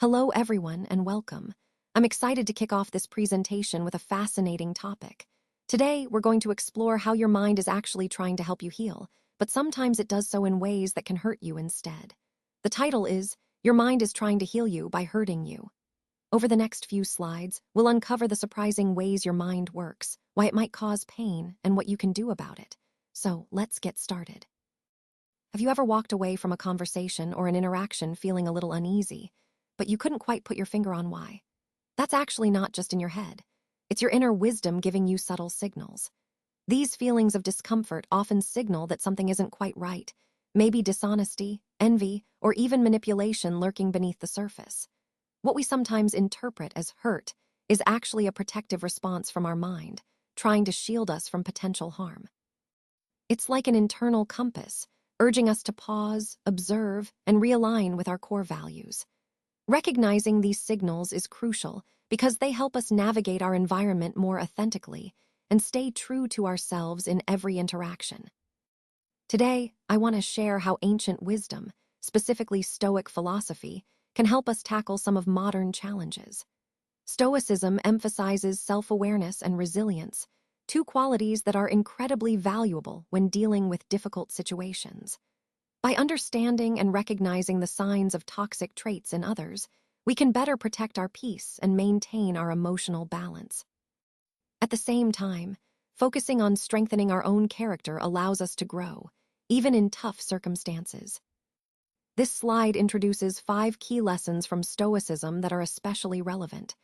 Hello, everyone, and welcome. I'm excited to kick off this presentation with a fascinating topic. Today, we're going to explore how your mind is actually trying to help you heal, but sometimes it does so in ways that can hurt you instead. The title is, Your Mind is Trying to Heal You by Hurting You. Over the next few slides, we'll uncover the surprising ways your mind works, why it might cause pain, and what you can do about it. So, let's get started. Have you ever walked away from a conversation or an interaction feeling a little uneasy, but you couldn't quite put your finger on why? That's actually not just in your head. It's your inner wisdom giving you subtle signals. These feelings of discomfort often signal that something isn't quite right, maybe dishonesty, envy, or even manipulation lurking beneath the surface. What we sometimes interpret as hurt is actually a protective response from our mind, trying to shield us from potential harm. It's like an internal compass, urging us to pause, observe, and realign with our core values. Recognizing these signals is crucial because they help us navigate our environment more authentically and stay true to ourselves in every interaction. Today, I want to share how ancient wisdom, specifically Stoic philosophy, can help us tackle some of modern challenges. Stoicism emphasizes self-awareness and resilience, two qualities that are incredibly valuable when dealing with difficult situations. By understanding and recognizing the signs of toxic traits in others, we can better protect our peace and maintain our emotional balance. At the same time, focusing on strengthening our own character allows us to grow, even in tough circumstances. This slide introduces 5 key lessons from Stoicism that are especially relevant.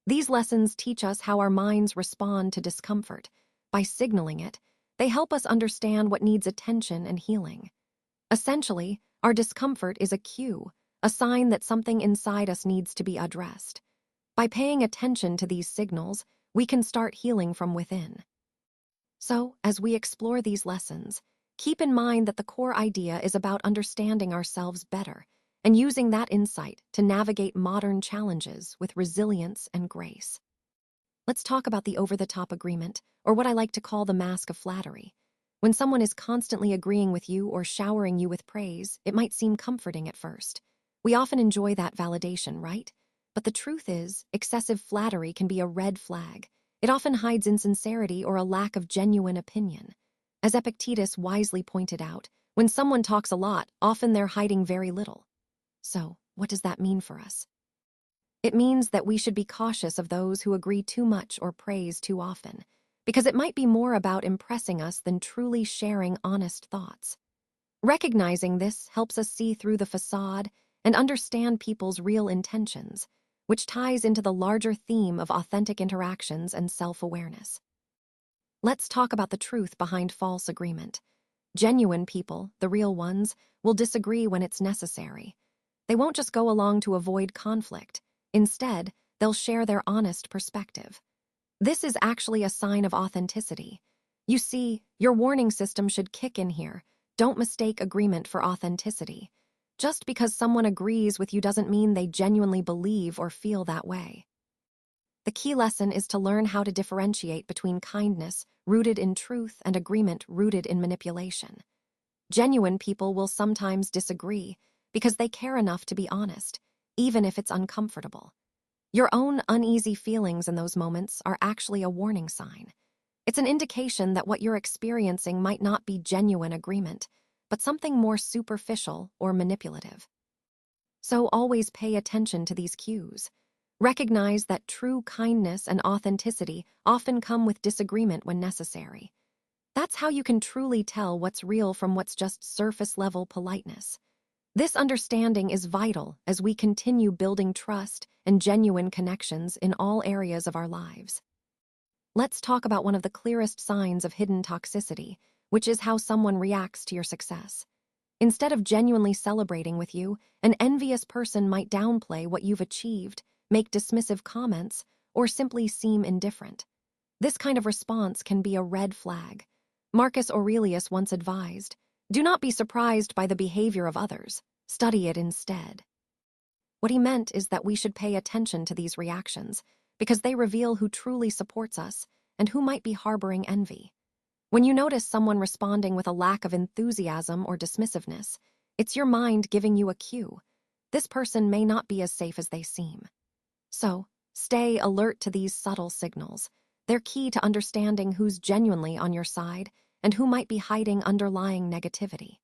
These lessons teach us how our minds respond to discomfort. By signaling it, they help us understand what needs attention and healing. Essentially, our discomfort is a cue, a sign that something inside us needs to be addressed. By paying attention to these signals, we can start healing from within. So, as we explore these lessons, keep in mind that the core idea is about understanding ourselves better and using that insight to navigate modern challenges with resilience and grace. Let's talk about the over-the-top agreement, or what I like to call the mask of flattery. When someone is constantly agreeing with you or showering you with praise, it might seem comforting at first. We often enjoy that validation, right? But the truth is, excessive flattery can be a red flag. It often hides insincerity or a lack of genuine opinion. As Epictetus wisely pointed out, when someone talks a lot, often they're hiding very little. So, what does that mean for us? It means that we should be cautious of those who agree too much or praise too often, because it might be more about impressing us than truly sharing honest thoughts. Recognizing this helps us see through the facade and understand people's real intentions, which ties into the larger theme of authentic interactions and self-awareness. Let's talk about the truth behind false agreement. Genuine people, the real ones, will disagree when it's necessary. They won't just go along to avoid conflict. Instead, they'll share their honest perspective. This is actually a sign of authenticity. You see, your warning system should kick in here. Don't mistake agreement for authenticity. Just because someone agrees with you doesn't mean they genuinely believe or feel that way. The key lesson is to learn how to differentiate between kindness, rooted in truth, and agreement rooted in manipulation. Genuine people will sometimes disagree because they care enough to be honest, even if it's uncomfortable. Your own uneasy feelings in those moments are actually a warning sign. It's an indication that what you're experiencing might not be genuine agreement, but something more superficial or manipulative. So always pay attention to these cues. Recognize that true kindness and authenticity often come with disagreement when necessary. That's how you can truly tell what's real from what's just surface-level politeness. This understanding is vital as we continue building trust and genuine connections in all areas of our lives. Let's talk about one of the clearest signs of hidden toxicity, which is how someone reacts to your success. Instead of genuinely celebrating with you, an envious person might downplay what you've achieved, make dismissive comments, or simply seem indifferent. This kind of response can be a red flag. Marcus Aurelius once advised, "Do not be surprised by the behavior of others. Study it instead." What he meant is that we should pay attention to these reactions because they reveal who truly supports us and who might be harboring envy. When you notice someone responding with a lack of enthusiasm or dismissiveness, it's your mind giving you a cue. this person may not be as safe as they seem. So, stay alert to these subtle signals. They're key to understanding who's genuinely on your side and who might be hiding underlying negativity.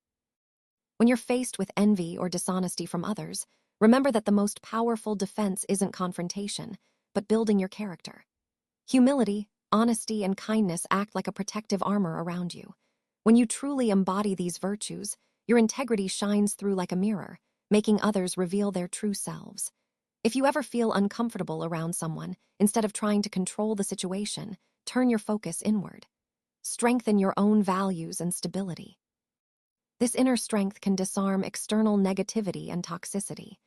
When you're faced with envy or dishonesty from others, remember that the most powerful defense isn't confrontation, but building your character. Humility, honesty, and kindness act like a protective armor around you. When you truly embody these virtues, your integrity shines through like a mirror, making others reveal their true selves. If you ever feel uncomfortable around someone, instead of trying to control the situation, turn your focus inward. Strengthen your own values and stability. This inner strength can disarm external negativity and toxicity.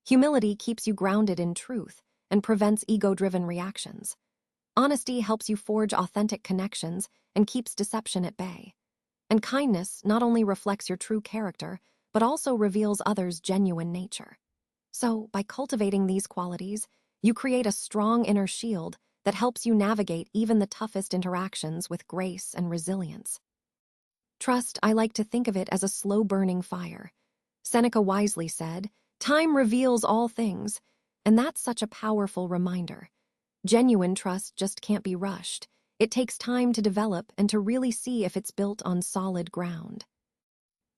Humility keeps you grounded in truth and prevents ego-driven reactions. Honesty helps you forge authentic connections and keeps deception at bay. And kindness not only reflects your true character, but also reveals others' genuine nature. So, by cultivating these qualities, you create a strong inner shield that helps you navigate even the toughest interactions with grace and resilience. Trust, I like to think of it as a slow-burning fire. Seneca wisely said, "Time reveals all things," and that's such a powerful reminder. Genuine trust just can't be rushed. It takes time to develop and to really see if it's built on solid ground.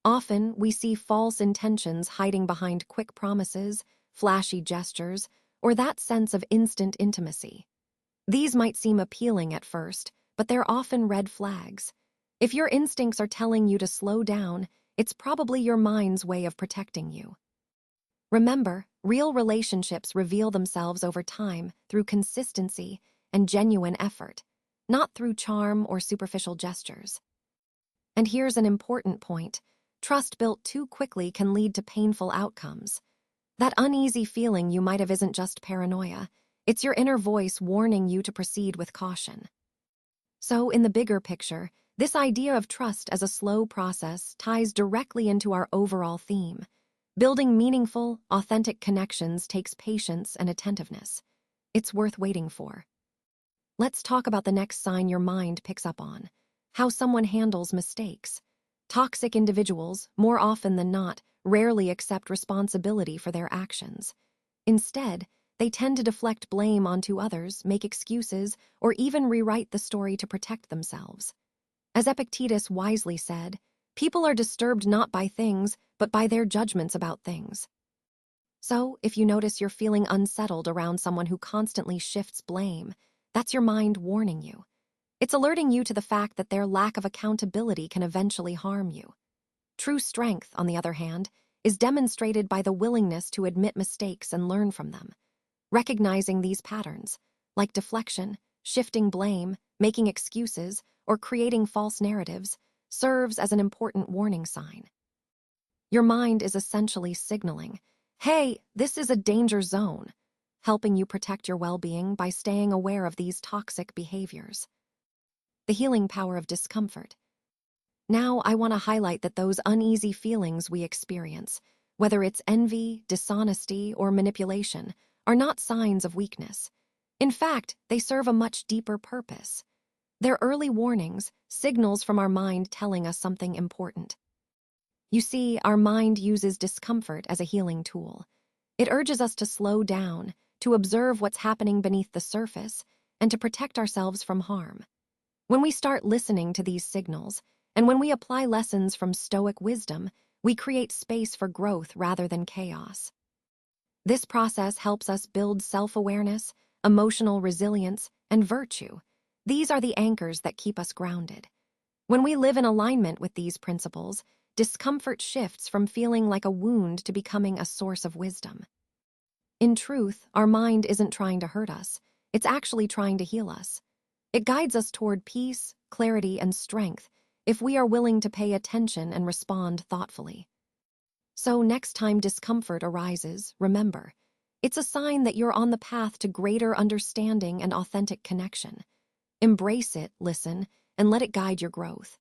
Often, we see false intentions hiding behind quick promises, flashy gestures, or that sense of instant intimacy. These might seem appealing at first, but they're often red flags. If your instincts are telling you to slow down, it's probably your mind's way of protecting you. Remember, real relationships reveal themselves over time through consistency and genuine effort, not through charm or superficial gestures. And here's an important point. Trust built too quickly can lead to painful outcomes. That uneasy feeling you might have isn't just paranoia. It's your inner voice warning you to proceed with caution. So, in the bigger picture, this idea of trust as a slow process ties directly into our overall theme. Building meaningful, authentic connections takes patience and attentiveness. It's worth waiting for. Let's talk about the next sign your mind picks up on: how someone handles mistakes. Toxic individuals, more often than not, rarely accept responsibility for their actions. Instead, they tend to deflect blame onto others, make excuses, or even rewrite the story to protect themselves. As Epictetus wisely said, people are disturbed not by things, but by their judgments about things. So, if you notice you're feeling unsettled around someone who constantly shifts blame, that's your mind warning you. It's alerting you to the fact that their lack of accountability can eventually harm you. True strength, on the other hand, is demonstrated by the willingness to admit mistakes and learn from them. Recognizing these patterns, like deflection, shifting blame, making excuses, or creating false narratives, serves as an important warning sign. Your mind is essentially signaling, "Hey, this is a danger zone," helping you protect your well-being by staying aware of these toxic behaviors. The healing power of discomfort. Now, I want to highlight that those uneasy feelings we experience, whether it's envy, dishonesty, or manipulation, are not signs of weakness. In fact, they serve a much deeper purpose. They're early warnings, signals from our mind telling us something important. You see, our mind uses discomfort as a healing tool. It urges us to slow down, to observe what's happening beneath the surface, and to protect ourselves from harm. When we start listening to these signals, and when we apply lessons from Stoic wisdom, we create space for growth rather than chaos. This process helps us build self-awareness, emotional resilience, and virtue. These are the anchors that keep us grounded. When we live in alignment with these principles, discomfort shifts from feeling like a wound to becoming a source of wisdom. In truth, our mind isn't trying to hurt us. It's actually trying to heal us. It guides us toward peace, clarity, and strength if we are willing to pay attention and respond thoughtfully. So next time discomfort arises, remember, it's a sign that you're on the path to greater understanding and authentic connection. Embrace it, listen, and let it guide your growth.